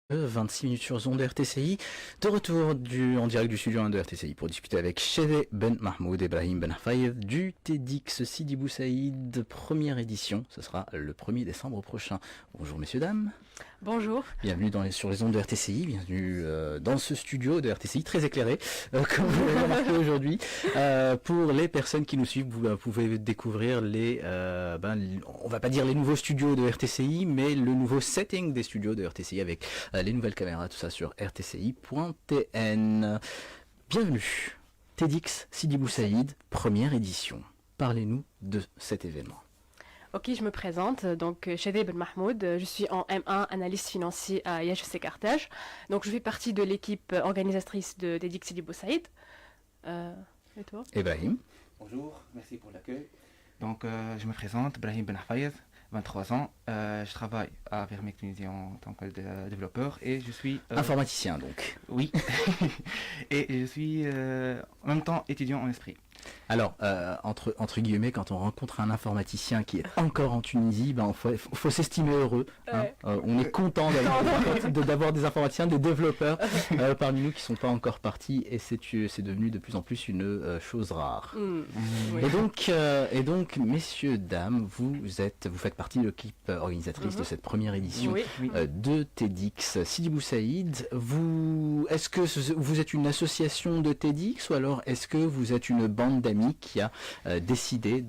26 minutes sur Zone de RTCI, de retour en direct du studio 1 de RTCI pour discuter avec Chedé Ben Mahmoud et Brahim Ben Hafayed du TEDx Sidi Bou Saïd, première édition, ce sera le 1er décembre prochain. Bonjour messieurs, dames. Bonjour. Bienvenue sur les ondes de RTCI, bienvenue dans ce studio de RTCI très éclairé, comme vous l'avez remarqué aujourd'hui. Pour les personnes qui nous suivent, vous pouvez découvrir on va pas dire les nouveaux studios de RTCI, mais le nouveau setting des studios de RTCI avec les nouvelles caméras, tout ça sur rtci.tn. Bienvenue, TEDx Sidi Bou Saïd, première édition. Parlez-nous de cet événement. Ok, je me présente, donc Chedé Ben Mahmoud, je suis en M1 analyste financier à IHEC Carthage. Donc je fais partie de l'équipe organisatrice de TEDx Sidi Bou Saïd. Et toi? Ibrahim. Bonjour, merci pour l'accueil. Donc je me présente, Brahim Ben Hafayed, 23 ans. Je travaille à Vermeer Tunisie en tant que développeur et je suis... informaticien donc. Oui. Et je suis en même temps étudiant en esprit. Alors, entre guillemets, quand on rencontre un informaticien qui est encore en Tunisie, faut s'estimer heureux. Hein. On est content d'avoir des informaticiens, des développeurs parmi nous qui ne sont pas encore partis, et c'est devenu de plus en plus une chose rare. Oui. Et donc, messieurs, dames, vous faites partie de l'équipe organisatrice de cette première édition de TEDx Sidi Bou Saïd. Est-ce que vous êtes une association de TEDx ou alors est-ce que vous êtes une bande d'amis qui a décidé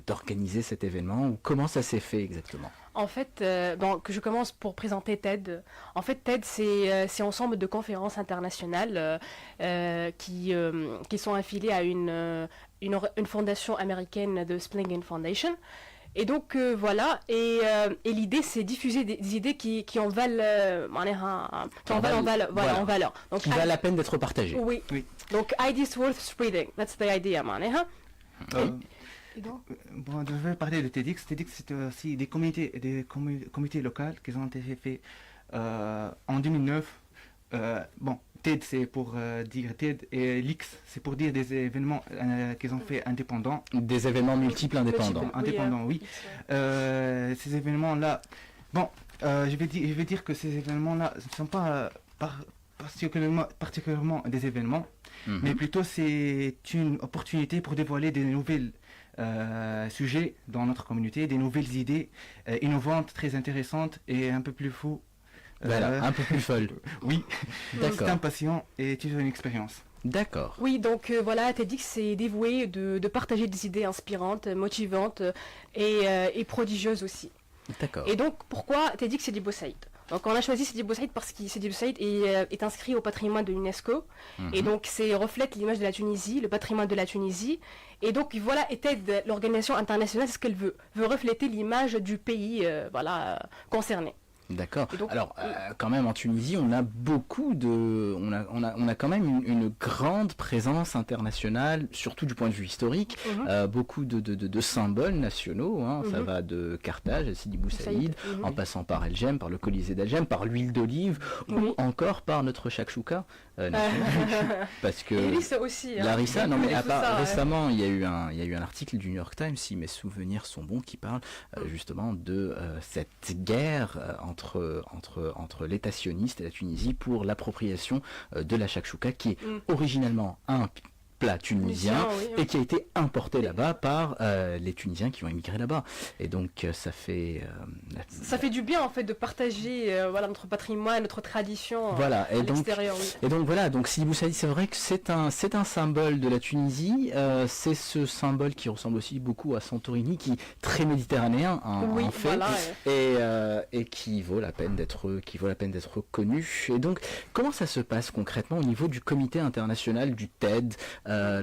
d'organiser cet événement, ou comment ça s'est fait exactement? En fait, que je commence pour présenter TED. En fait, TED, c'est ensemble de conférences internationales qui sont affiliées à une fondation américaine de Splingen Foundation. Et donc voilà, et l'idée c'est diffuser des idées qui en valent en valeur. Donc, qui valent la peine d'être partagées. Oui. Donc ideas worth spreading, that's the idea, Bon, je vais parler de TEDx. TEDx, c'est aussi des comités locaux qui ont été faits en 2009. TED, c'est pour dire TED, et l'X, c'est pour dire des événements qu'ils ont fait indépendants. Des événements multiples indépendants. Oui. Ces événements-là, je vais dire que ces événements-là ne sont pas particulièrement des événements, mais plutôt c'est une opportunité pour dévoiler des nouvelles sujets dans notre communauté, des nouvelles idées innovantes, très intéressantes et un peu plus fous. Un peu plus folle. Oui, d'accord. C'est un patient et c'est une expérience. D'accord. Oui, donc TEDx c'est dévoué de partager des idées inspirantes, motivantes et prodigieuses aussi. D'accord. Et donc pourquoi TEDx Sidi Bou Saïd? Donc on a choisi Sidi Bou Saïd parce que Sidi Bou Saïd est inscrit au patrimoine de l'UNESCO et donc c'est reflète l'image de la Tunisie, le patrimoine de la Tunisie. Et donc voilà, et TED, l'organisation internationale, c'est ce qu'elle veut refléter l'image du pays concerné. D'accord. Donc, alors, quand même, en Tunisie, on a quand même une grande présence internationale, surtout du point de vue historique. Beaucoup de symboles nationaux. Ça va de Carthage à Sidi Bou Saïd, en passant par El Jem, par le Colisée d'El Jem, par l'huile d'olive, ou encore par notre shakshuka national. Parce que Larissa aussi. Larissa, non mais récemment, il y a eu un article du New York Times, si mes souvenirs sont bons, qui parle justement de cette guerre entre l'État sioniste et la Tunisie pour l'appropriation de la shakshuka, qui est originellement un plat tunisien et qui a été importé là-bas par les Tunisiens qui ont émigré là-bas. Et donc ça fait du bien en fait de partager notre patrimoine, notre tradition à l'extérieur. Et donc voilà, donc Sidi Bou Saïd, c'est vrai que c'est un symbole de la Tunisie. C'est ce symbole qui ressemble aussi beaucoup à Santorini, qui est très méditerranéen en fait, voilà, et qui vaut la peine d'être connu. Et donc comment ça se passe concrètement au niveau du comité international du TED?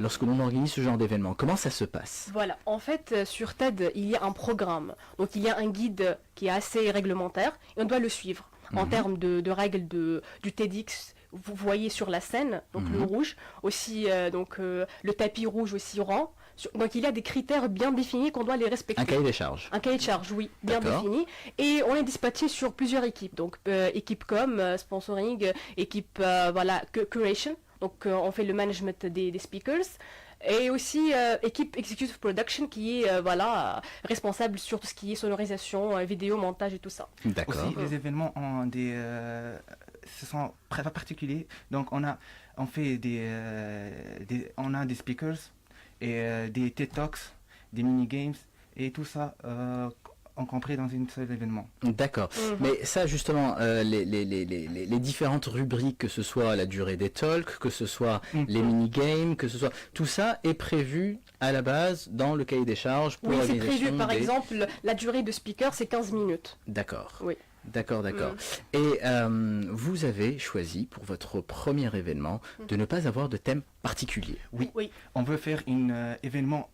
Lorsque l'on organise ce genre d'événement, comment ça se passe? Voilà, en fait, sur TED, il y a un programme. Donc, il y a un guide qui est assez réglementaire et on doit le suivre. En termes de règles du TEDx, vous voyez sur la scène, donc le rouge, aussi le tapis rouge aussi rang. Donc, il y a des critères bien définis qu'on doit les respecter. Un cahier des charges. Un cahier de charges, oui, bien défini. Et on est dispatché sur plusieurs équipes. Donc, équipe com, sponsoring, équipe curation. Donc on fait le management des speakers, Et aussi équipe Executive Production qui est responsable sur tout ce qui est sonorisation, vidéo, montage et tout ça. D'accord. Aussi, les événements ont ce sont très particuliers. Donc, on fait on a des speakers et des TED Talks, des mini-games et tout ça en compris dans un seul événement. D'accord. Mais ça, justement, les différentes rubriques, que ce soit la durée des talks, que ce soit les mini-games, que ce soit... Tout ça est prévu à la base dans le cahier des charges pour Oui, c'est l'organisation prévu. Par des... exemple, la durée de speaker, c'est 15 minutes. D'accord. Oui. D'accord. Et vous avez choisi pour votre premier événement de ne pas avoir de thème particulier. Oui. On veut faire un événement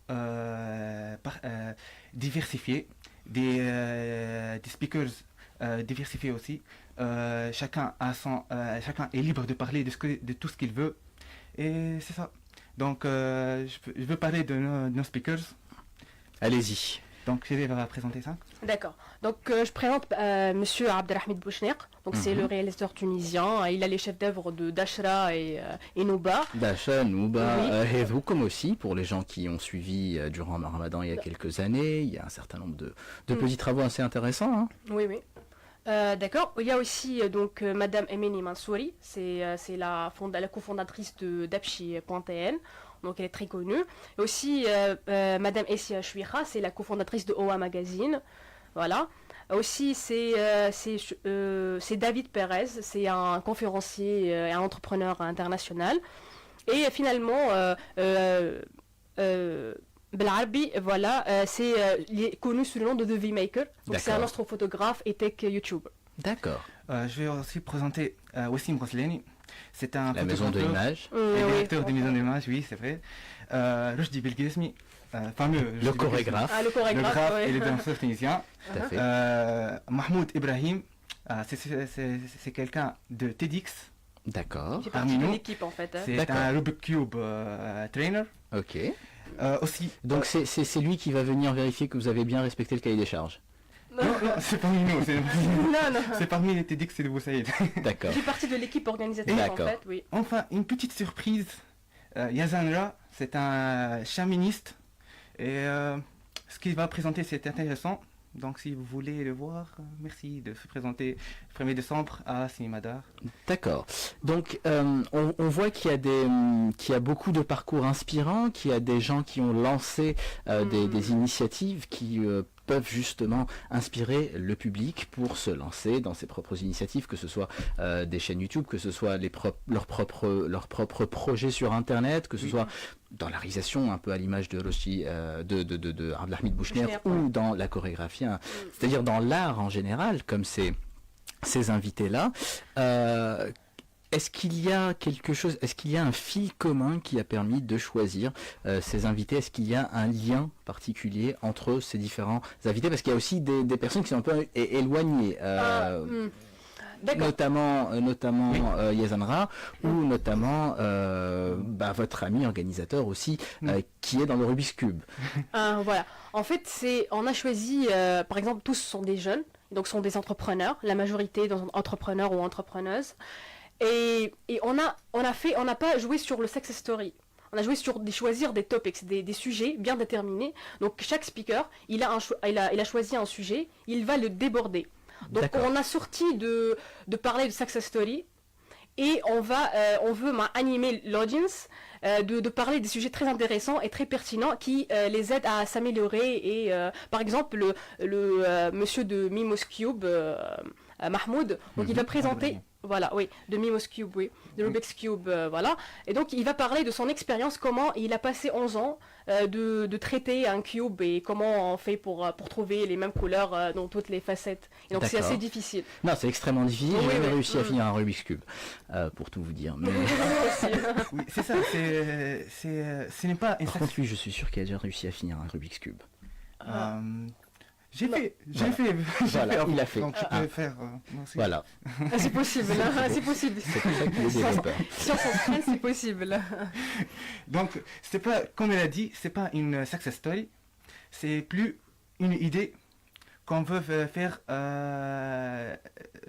diversifié, des speakers diversifiés aussi. Chacun est libre de parler de tout ce qu'il veut. Et c'est ça. Donc, je veux parler de nos speakers. Allez-y. Donc, je vais présenter ça. D'accord. Donc, je présente Monsieur Abdelhamid Bouchner. Donc, c'est le réalisateur tunisien. Il a les chefs d'œuvre de Dashra et Nouba. Dasha, Nouba, Oui. Hezoukoum aussi, pour les gens qui ont suivi durant le Ramadan il y a quelques années. Il y a un certain nombre de petits travaux assez intéressants. Hein. Oui. D'accord. Il y a aussi Madame Emeni Mansouri. C'est la cofondatrice d'Apchi.tn. Donc elle est très connue. Et aussi Madame Essia Chouira, c'est la cofondatrice de OA Magazine. Voilà. Aussi c'est David Perez, c'est un conférencier et un entrepreneur international. Et finalement Belarbi, voilà, il est connu sous le nom de The V-Maker. Donc c'est un astrophotographe et tech YouTuber. D'accord. Je vais aussi présenter Wassim Roslani. C'est un La maison de l'image. Directeur des maisons d'image, oui, c'est vrai. Rushdie Belghesmi, fameux. Le chorégraphe. Le chorégraphe, et le danseur tunisien. Tout à fait. Mahmoud Ibrahim, c'est quelqu'un de TEDx. D'accord. Il fait partie de l'équipe en fait. C'est un Rubik Cube trainer. Ok. Aussi. Donc c'est lui qui va venir vérifier que vous avez bien respecté le cahier des charges. Non, c'est parmi nous. Non. C'est parmi les TEDx et de Boussaïd. D'accord. J'ai partie de l'équipe organisatrice en fait, oui. Enfin, une petite surprise. Yazanra, c'est un chaministe. Et ce qu'il va présenter, c'est intéressant. Donc si vous voulez le voir, merci de se présenter le 1er décembre à Cinéma d'Art. D'accord. Donc on voit qu'il y a beaucoup de parcours inspirants, qu'il y a des gens qui ont lancé des initiatives qui peuvent justement inspirer le public pour se lancer dans ses propres initiatives, que ce soit des chaînes YouTube, que ce soit leurs propres projets sur Internet, que ce soit dans la réalisation un peu à l'image de Abdelhamid Bouchner ou dans la chorégraphie, c'est-à-dire dans l'art en général, comme ces invités-là. Est-ce qu'il y a est-ce qu'il y a un fil commun qui a permis de choisir ces invités? Est-ce qu'il y a un lien particulier entre ces différents invités? Parce qu'il y a aussi des personnes qui sont un peu éloignées. Notamment Yazanra ou notamment votre ami organisateur aussi qui est dans le Rubik's Cube. Voilà. En fait, on a choisi, par exemple, tous sont des jeunes, donc sont des entrepreneurs, la majorité d'entrepreneurs ou entrepreneuses. Et on n'a pas joué sur le success story. On a joué sur choisir des topics, des sujets bien déterminés. Donc chaque speaker, il a choisi un sujet, il va le déborder. Donc on a sorti de parler de success story et on veut animer l'audience de parler des sujets très intéressants et très pertinents qui les aident à s'améliorer. Et par exemple le monsieur de Mimos Cube, Mahmoud, donc il va présenter. Voilà, oui, de Mimos Cube, oui, de Rubik's Cube, voilà. Et donc, il va parler de son expérience, comment il a passé 11 ans de traiter un cube et comment on fait pour trouver les mêmes couleurs dans toutes les facettes. Et donc, c'est assez difficile. Non, c'est extrêmement difficile. J'ai jamais réussi à finir un Rubik's Cube, pour tout vous dire. Mais... oui, c'est ça, ce n'est pas... Par contre, lui, je suis sûr qu'il a déjà réussi à finir un Rubik's Cube. J'ai fait. Voilà, il a fait. Donc, tu peux faire. Voilà. C'est possible, c'est possible. C'est pour ça qu'il est développeur. Sur son screen, c'est possible. Donc, c'est pas, comme elle a dit, c'est pas une success story. C'est plus une idée qu'on veut faire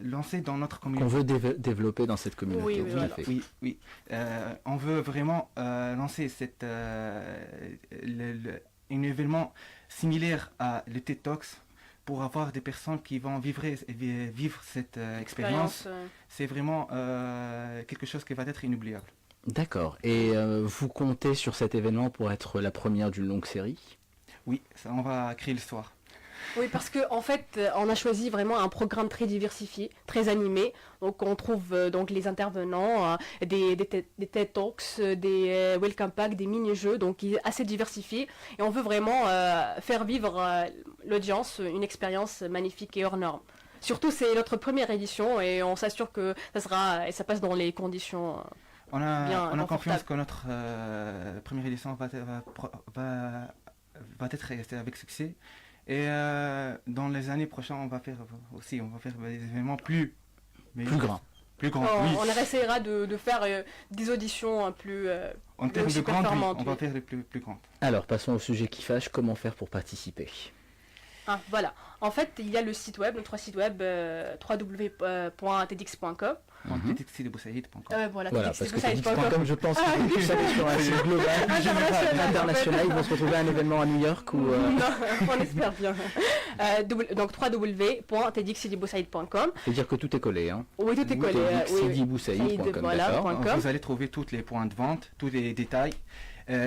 lancer dans notre Qu'on communauté. veut développer dans cette communauté. Oui, tout oui, à voilà. fait. Oui, oui. On veut vraiment lancer un événement similaire à le TED Talks pour avoir des personnes qui vont vivre cette expérience. C'est vraiment quelque chose qui va être inoubliable. D'accord. Et vous comptez sur cet événement pour être la première d'une longue série? Oui, ça, on va créer l'histoire. Oui, parce que en fait, on a choisi vraiment un programme très diversifié, très animé. Donc, on trouve donc les intervenants, des TED Talks, des Welcome Pack, des mini-jeux, donc il est assez diversifié. Et on veut vraiment faire vivre l'audience une expérience magnifique et hors norme. Surtout, c'est notre première édition et on s'assure que ça passe dans les conditions. On a Bien confiance confortable. que notre première édition va être avec succès. Et dans les années prochaines, on va faire des événements plus Plus grand. plus grands. On, Oui. on essaiera de faire des auditions plus. En termes aussi de grande, oui, performantes, on va oui. faire les plus grandes. Alors, passons au sujet qui fâche. Comment faire pour participer? Ah, voilà. En fait, il y a le site web, notre site web www.tedx.com. En tedxideboussaïd.com. Voilà, Voilà, parce que tedx.com. TEDx.com, je pense que tout ça est sur un site global, International, international. Ils vont se retrouver à un événement à New York ou... Non, on espère bien. Donc www.tedxideboussaïd.com. C'est-à-dire que tout est collé, hein. Oui, tout est Oui, collé. TEDxideboussaïd.com, Voilà, d'accord. point com. Vous allez trouver tous les points de vente, tous les détails.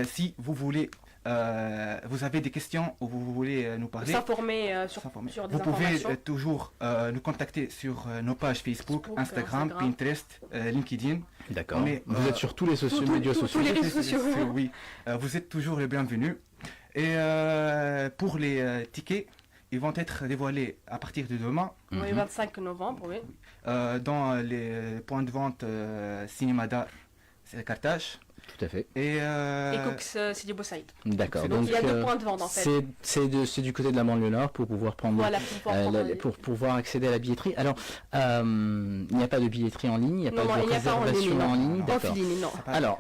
Si vous voulez, vous avez des questions ou vous voulez nous parler, S'informer sur des vous pouvez informations. toujours nous contacter sur nos pages Facebook, Facebook, Instagram, Instagram. Pinterest, LinkedIn. D'accord. Mais, Vous êtes sur tous les médias tous sociaux. les réseaux sociaux. Oui, vous êtes toujours les bienvenus. Et pour les tickets, ils vont être dévoilés à partir de demain Oui, Mhm. 25 novembre, oui. dans les points de vente Cinéma d'Art, c'est Carthage. Tout à fait. Et, Et Cox Sidi Boussaïd. D'accord. Donc il y a deux euh, points de vente en fait. c'est du côté de la banlieue nord pour pouvoir prendre Voilà, pour pouvoir prendre pour pouvoir accéder à la billetterie. Alors, il n'y a pas de billetterie en ligne, il n'y a Non, pas non, de il n'y a pas en réservation ligne, en ligne. non. D'accord. En ligne, non. ça va- Alors,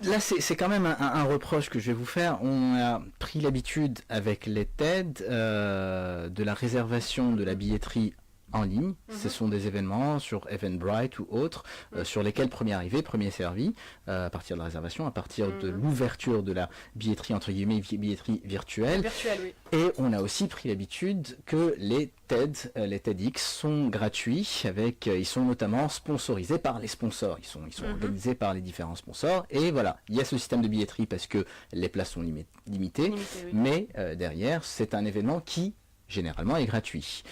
là, c'est quand même un reproche que je vais vous faire. On a pris l'habitude avec les TED de la réservation de la billetterie en ligne. Ce sont des événements sur Eventbrite ou autres, sur lesquels premier arrivé, premier servi, à partir de la réservation, à partir de l'ouverture de la billetterie, entre guillemets, billetterie virtuelle. Virtuel, oui. Et on a aussi pris l'habitude que les TED, les TEDx sont gratuits, ils sont notamment sponsorisés par les sponsors. Ils sont organisés par les différents sponsors. Et voilà, il y a ce système de billetterie parce que les places sont limitées. Limité, oui. Mais derrière, c'est un événement qui généralement est gratuit.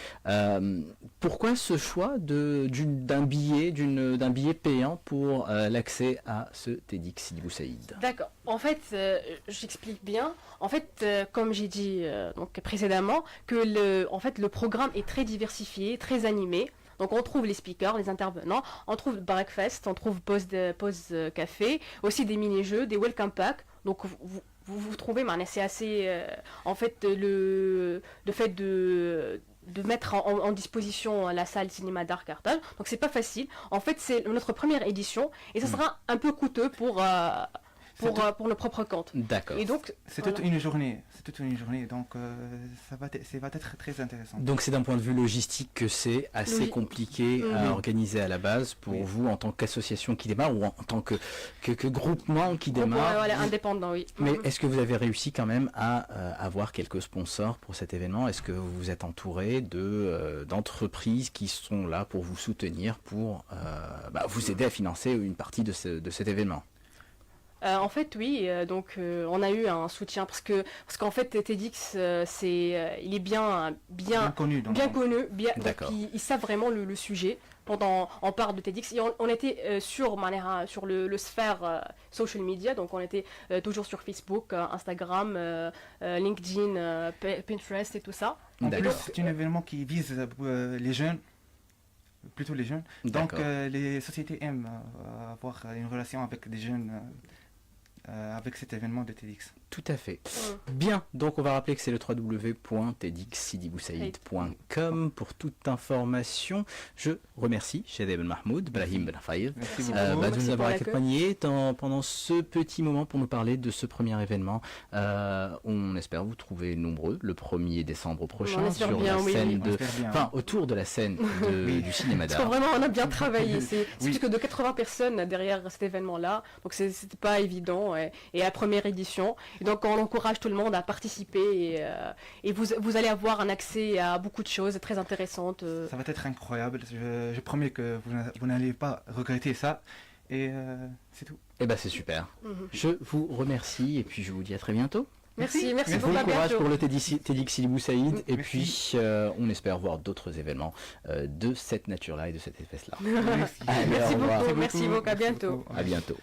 Pourquoi ce choix d'un billet payant pour l'accès à ce TEDx Sidi Boussaïd? D'accord. En fait, j'explique bien. En fait, comme j'ai dit donc précédemment, que en fait, le programme est très diversifié, très animé. Donc on trouve les speakers, les intervenants, on trouve breakfast, on trouve pause café, aussi des mini-jeux, des welcome packs. Donc vous trouvez, c'est assez... en fait, le fait de mettre en disposition la salle cinéma d'art Carthage. Donc c'est pas facile. En fait, c'est notre première édition et ça sera un peu coûteux pour nos propres comptes. D'accord. Et donc, C'est voilà. toute une journée. C'est toute une journée. Donc ça va être très intéressant. Donc c'est d'un point de vue logistique que c'est assez compliqué à organiser à la base pour Oui. vous en tant qu'association qui démarre ou en tant que groupement qui démarre. Voilà, indépendant, oui. Mais est-ce que vous avez réussi quand même à avoir quelques sponsors pour cet événement? Est-ce que vous vous êtes entouré d'entreprises qui sont là pour vous soutenir, pour vous aider à financer une partie de cet événement? En fait, oui. Donc, on a eu un soutien parce qu'en fait, TEDx, il est bien Connu. bien connu, donc D'accord. ils savent vraiment le sujet. Quand on parle de TEDx, et on était sur le sphère social media, donc on était toujours sur Facebook, Instagram, LinkedIn, Pinterest et tout ça. En plus, D'accord. c'est un événement qui vise les jeunes, plutôt les jeunes. Donc D'accord. les sociétés aiment avoir une relation avec des jeunes avec cet événement de TEDx. Tout à fait. Bien, donc on va rappeler que c'est le www.tedxsidiboussaïd.com pour toute information. Je remercie Chedeb Ben Mahmoud, Brahim Ben Faïd, de nous avoir accompagnés pendant ce petit moment pour nous parler de ce premier événement. On espère vous trouver nombreux le 1er décembre prochain sur la scène autour de la scène du cinéma d'art. Parce que vraiment on a bien travaillé, c'est plus que de 80 personnes derrière cet événement-là, donc c'était pas évident, et la première édition. Donc on encourage tout le monde à participer et vous allez avoir un accès à beaucoup de choses très intéressantes. Ça va être incroyable, je promets que vous n'allez pas regretter ça et c'est tout. Eh ben c'est super. Je vous remercie et puis je vous dis à très bientôt. Merci beaucoup. Bon courage pour le TEDx Sidi Boussaïd et puis on espère voir d'autres événements de cette nature-là et de cette espèce-là. Merci beaucoup, à bientôt. À bientôt.